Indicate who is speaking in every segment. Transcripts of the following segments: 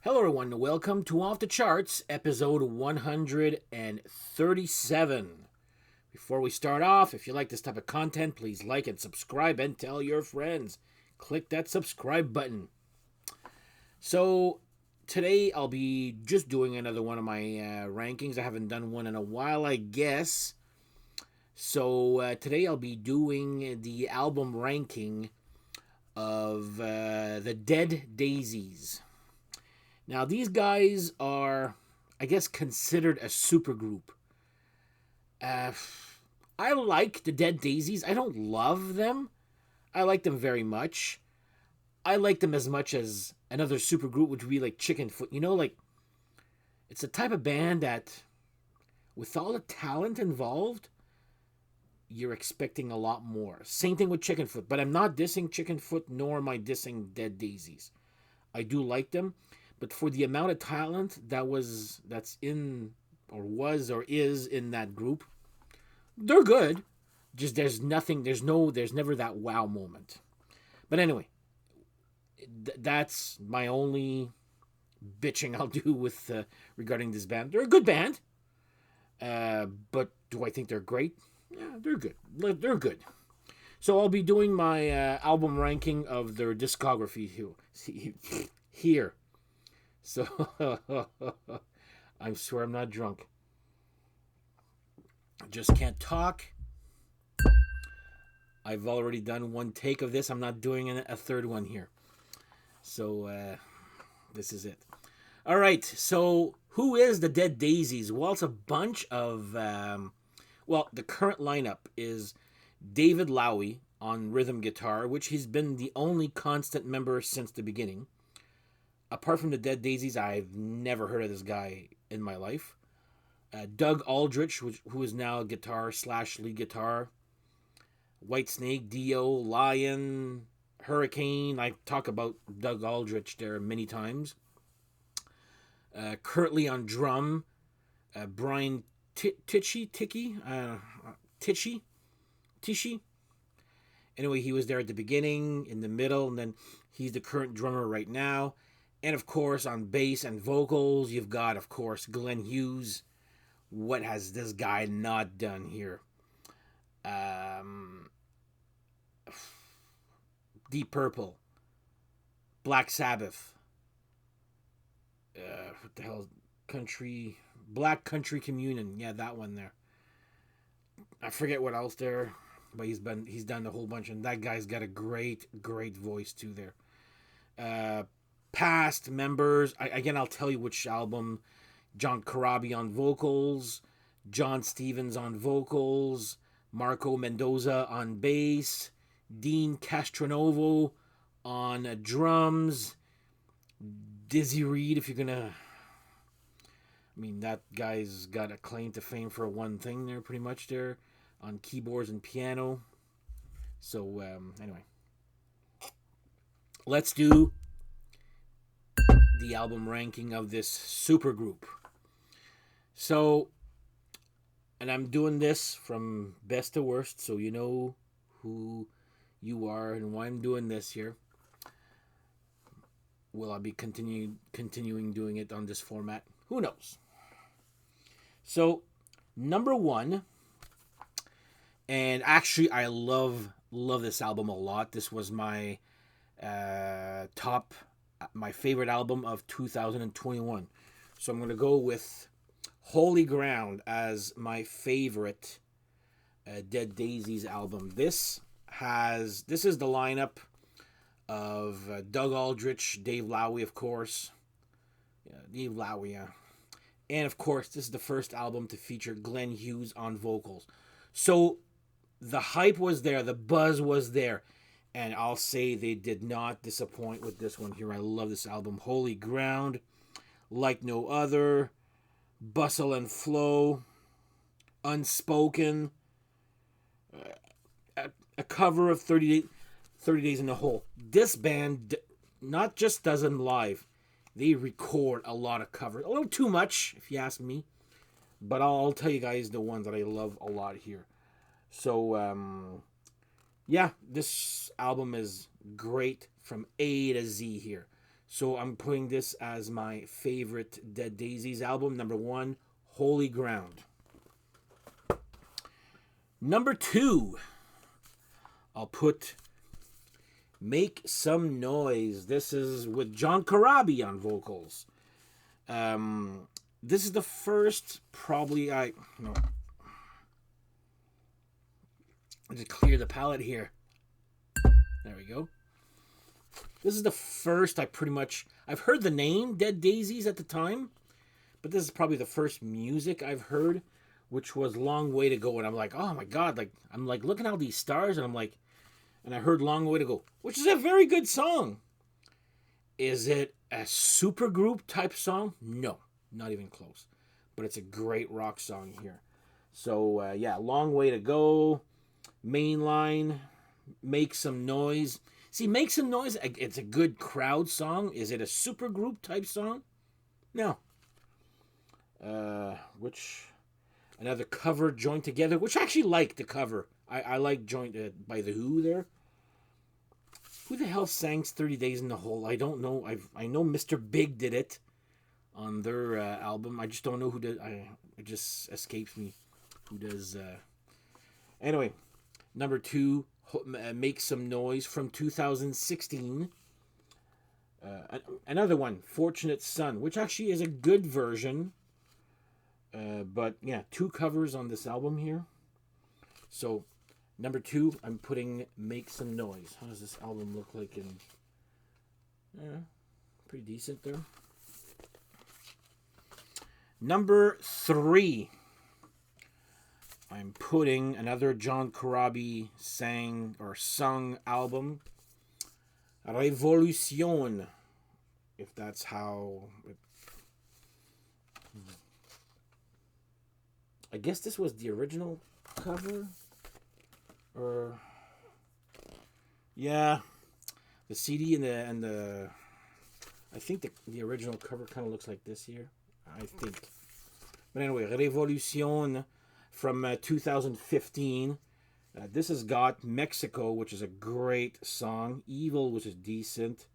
Speaker 1: Hello, everyone. Welcome to Off the Charts, episode 137. Before we start off, if you like this type of content, please like and subscribe and tell your friends. Click that subscribe button. So, today I'll be just doing another one of my rankings. I haven't done one in a while, I guess. So, today I'll be doing the album ranking of the Dead Daisies. Now, these guys are, I guess, considered a supergroup. I like the Dead Daisies. I don't love them. I like them very much. I like them as much as another supergroup would be like Chicken Foot. It's a type of band that, with all the talent involved, you're expecting a lot more. Same thing with Chicken Foot, but I'm not dissing Chicken Foot, nor am I dissing Dead Daisies. I do like them. But for the amount of talent that's in or was or is in that group, they're good. Just there's never that wow moment. But anyway, that's my only bitching I'll do with regarding this band. They're a good band, but do I think they're great? Yeah, they're good. They're good. So I'll be doing my album ranking of their discography here. So, I swear I'm not drunk. I just can't talk. I've already done one take of this. I'm not doing a third one here. So, this is it. All right. So, who is the Dead Daisies? Well, it's a bunch of... the current lineup is David Lowy on rhythm guitar, which he's been the only constant member since the beginning. Apart from the Dead Daisies, I've never heard of this guy in my life. Doug Aldrich, who is now guitar/lead guitar. Whitesnake, Dio, Lion, Hurricane. I talk about Doug Aldrich there many times. Currently on drum, Brian Tichy. Anyway, he was there at the beginning, in the middle, and then he's the current drummer right now. And, of course, on bass and vocals, you've got, of course, Glenn Hughes. What has this guy not done here? Deep Purple. Black Sabbath. What the hell? Black Country Communion. Yeah, that one there. I forget what else there, but he's done a whole bunch, and that guy's got a great voice, too, there. Past members, I'll tell you which album. John Corabi on vocals, John Stevens on vocals, Marco Mendoza on bass, Dean Castronovo on drums, Dizzy Reed, that guy's got a claim to fame for one thing there, pretty much there, on keyboards and piano. So, anyway. Let's do the album ranking of this supergroup. So, and I'm doing this from best to worst, so you know who you are and why I'm doing this here. Will I be continuing doing it on this format? Who knows? So, number one, and actually I love this album a lot. This was my my favorite album of 2021. So I'm going to go with Holy Ground as my favorite Dead Daisies album. This is the lineup of Doug Aldrich, Dave Lowy, of course. Dave Lowy, yeah. And of course, this is the first album to feature Glenn Hughes on vocals. So the hype was there, the buzz was there. And I'll say they did not disappoint with this one here. I love this album. Holy Ground, Like No Other, Bustle and Flow, Unspoken, a cover of 30 Days in the Hole. This band not just does them live, they record a lot of covers. A little too much, if you ask me. But I'll tell you guys the ones that I love a lot here. So, yeah, this album is great from A to Z here. So I'm putting this as my favorite Dead Daisies album. Number 1, Holy Ground. Number 2, I'll put Make Some Noise. This is with John Corabi on vocals. This is the first, probably, no. I'll just clear the palette here. There we go. This is the first I've heard the name Dead Daisies at the time, but this is probably the first music I've heard, which was Long Way to Go. And I'm like, oh my God, like, I'm like looking at all these stars, and I'm like, and I heard Long Way to Go, which is a very good song. Is it a super group type song? No, not even close. But it's a great rock song here. So, yeah, Long Way to Go, Mainline, Make Some Noise. See, Make Some Noise, it's a good crowd song. Is it a super group type song? No. Another cover, Joined Together, which I actually like the cover. I like Joined by The Who there. Who the hell sang 30 Days in the Hole? I don't know. I know Mr. Big did it on their album. I just don't know who did. It just escapes me who does. Anyway, number 2, Make Some Noise from 2016. Another one, Fortunate Son, which actually is a good version. But yeah, 2 covers on this album here. So, number 2, I'm putting Make Some Noise. How does this album look like in... pretty decent there. Number 3, I'm putting another John Corabi sung album, Revolution, if that's how... I guess this was the original cover, or yeah, the CD and the I think the original cover kind of looks like this here, I think. But anyway, Revolution from 2015. This has got Mexico, which is a great song. Evil, which is decent.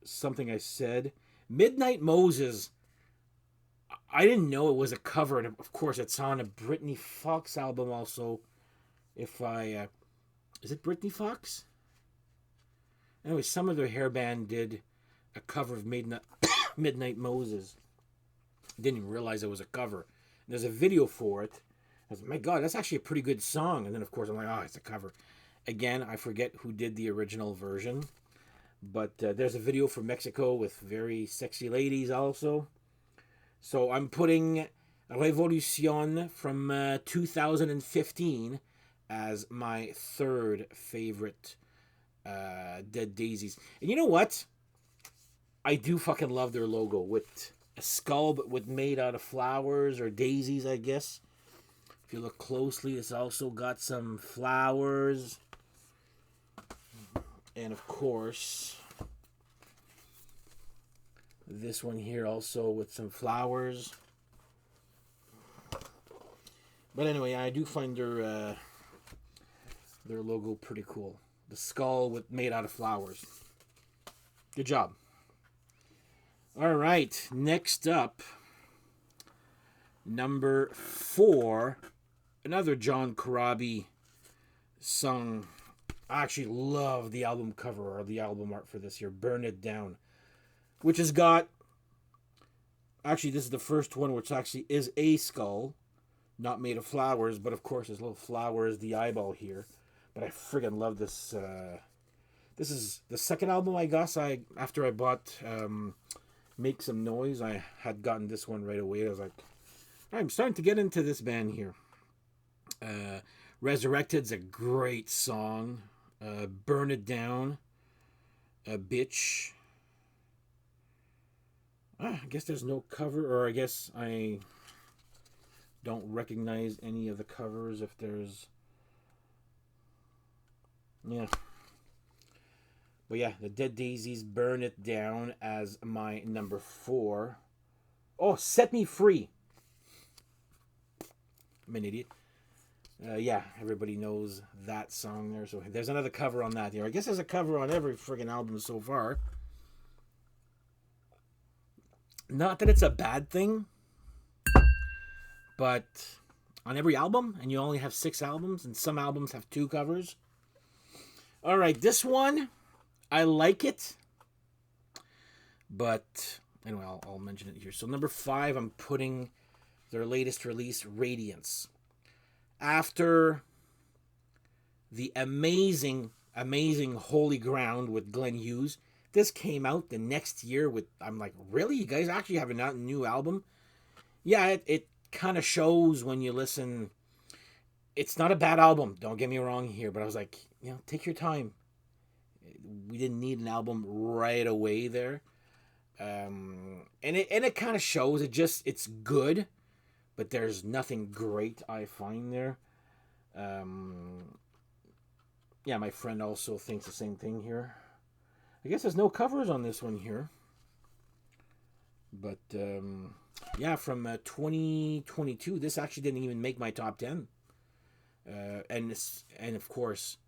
Speaker 1: Something I Said. Midnight Moses. I didn't know it was a cover, and of course it's on a Britney Fox album also. Is it Britney Fox? Anyway, some other hair band did a cover of Midnight Moses. Didn't even realize it was a cover. And there's a video for it. I was like, my God, that's actually a pretty good song. And then, of course, I'm like, oh, it's a cover. Again, I forget who did the original version. But there's a video for Mexico with very sexy ladies also. So I'm putting Revolution from 2015 as my 3rd favorite Dead Daisies. And you know what? I do fucking love their logo with a skull, but with made out of flowers or daisies, I guess. If you look closely, it's also got some flowers. And of course, this one here also with some flowers. But anyway, I do find their logo pretty cool. The skull made out of flowers. Good job. All right, next up, number 4, another John Corabi song. I actually love the album cover or the album art for this here, Burn It Down, which has got, actually this is the first one which actually is a skull, not made of flowers, but of course there's little flowers, the eyeball here. But I friggin' love this. This is the second album I guess after I bought Make Some Noise. I had gotten this one right away. I was like, I'm starting to get into this band here. Resurrected's a great song. Burn It Down, Bitch. I guess there's no cover, or I guess I don't recognize any of the covers if there's... Yeah. But yeah, the Dead Daisies, Burn It Down as my number 4. Oh, Set Me Free. I'm an idiot. Yeah, everybody knows that song there. So there's another cover on that here. I guess there's a cover on every friggin' album so far. Not that it's a bad thing, but on every album, and you only have 6 albums, and some albums have 2 covers. All right, this one, I like it, but anyway, I'll mention it here. So number 5, I'm putting their latest release, Radiance. After the amazing Holy Ground with Glenn Hughes, this came out the next year with, I'm like, really? You guys actually have a new album? Yeah, it kind of shows when you listen. It's not a bad album, don't get me wrong here, but I was like, take your time. We didn't need an album right away there. And it kind of shows. It's good, but there's nothing great I find there. Yeah, my friend also thinks the same thing here. I guess there's no covers on this one here. But yeah, from 2022, this actually didn't even make my top 10. And of course,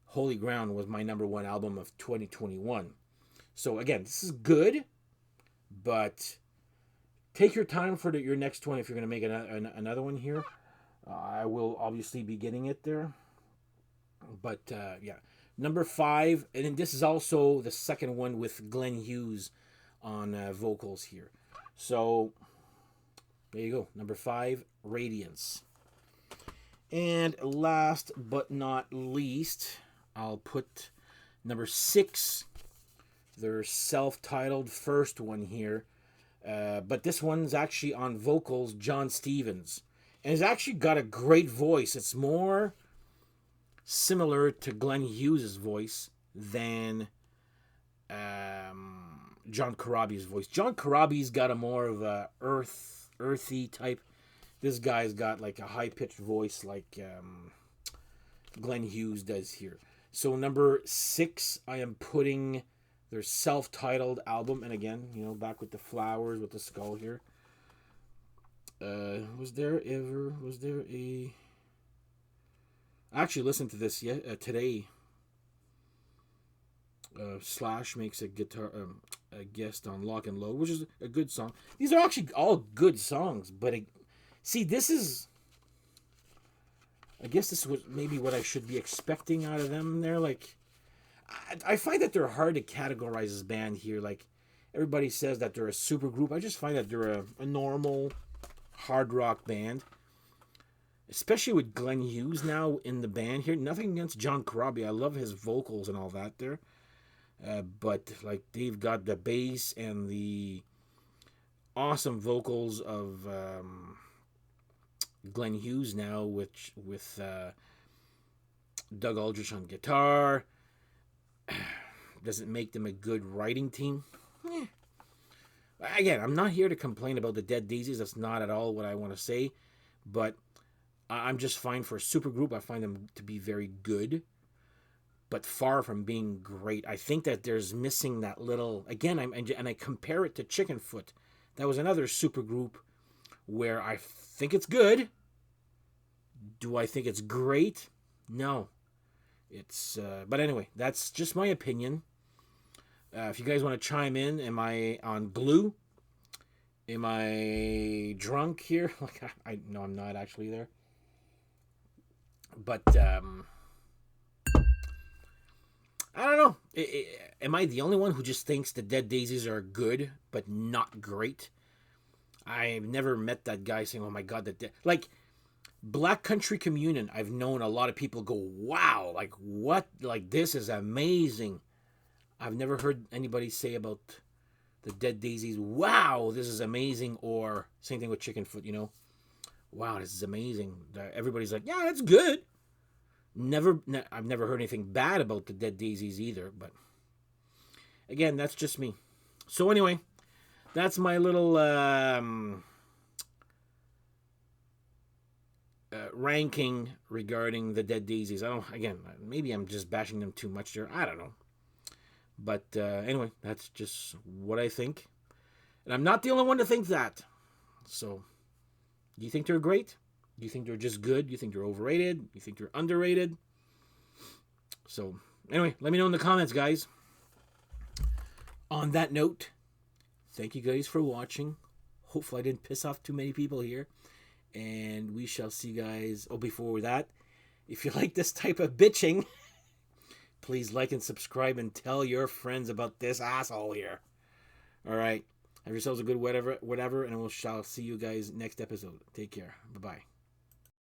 Speaker 1: Holy Ground was my number 1 album of 2021. So again, this is good, but take your time for your next one if you're going to make another one here. I will obviously be getting it there. But yeah, number 5, and then this is also the second one with Glenn Hughes on vocals here. So there you go, number 5, Radiance. And last but not least, I'll put number 6, their self-titled first one here. But this one's actually on vocals, John Stevens. And he's actually got a great voice. It's more similar to Glenn Hughes' voice than John Corabi's voice. John Corabi's got a more of a earthy type. This guy's got like a high-pitched voice like Glenn Hughes does here. So number 6, I am putting their self-titled album. And again, back with the flowers, with the skull here. Was there a... I actually listened to this today. Slash makes a guest on Lock and Load, which is a good song. These are actually all good songs, but see, this is... I guess this was maybe what I should be expecting out of them. They're like... I find that they're hard to categorize as band here. Like, everybody says that they're a super group. I just find that they're a normal hard rock band. Especially with Glenn Hughes now in the band here. Nothing against John Corabi. I love his vocals and all that there. But, like, they've got the bass and the awesome vocals of Glenn Hughes now, with Doug Aldrich on guitar. Does it make them a good writing team? Again, I'm not here to complain about the Dead Daisies. That's not at all what I want to say. But I'm just fine for a super group. I find them to be very good, but far from being great. I think that there's missing that little... Again, I compare it to Chickenfoot. That was another super group where I think it's good. Do I think it's great? No. But anyway, that's just my opinion. If you guys want to chime in, am I on glue? Am I drunk here? Like, no, I'm not actually there. But I don't know. Am I the only one who just thinks the Dead Daisies are good but not great? I've never met that guy saying, "Oh my God, like." Black Country Communion, I've known a lot of people go, wow, like what? Like this is amazing. I've never heard anybody say about the Dead Daisies, wow, this is amazing. Or same thing with Chickenfoot, wow, this is amazing. Everybody's like, yeah, it's good. I've never heard anything bad about the Dead Daisies either. But again, that's just me. So anyway, that's my little... ranking regarding the Dead Daisies. Maybe I'm just bashing them too much there. I don't know. But anyway, that's just what I think. And I'm not the only one to think that. So, do you think they're great? Do you think they're just good? Do you think they're overrated? Do you think they're underrated? So, anyway, let me know in the comments, guys. On that note, thank you guys for watching. Hopefully I didn't piss off too many people here. And we shall see you guys. Oh, before that, if you like this type of bitching, please like and subscribe and tell your friends about this asshole here. All right. Have yourselves a good whatever, and we shall see you guys next episode. Take care. Bye-bye.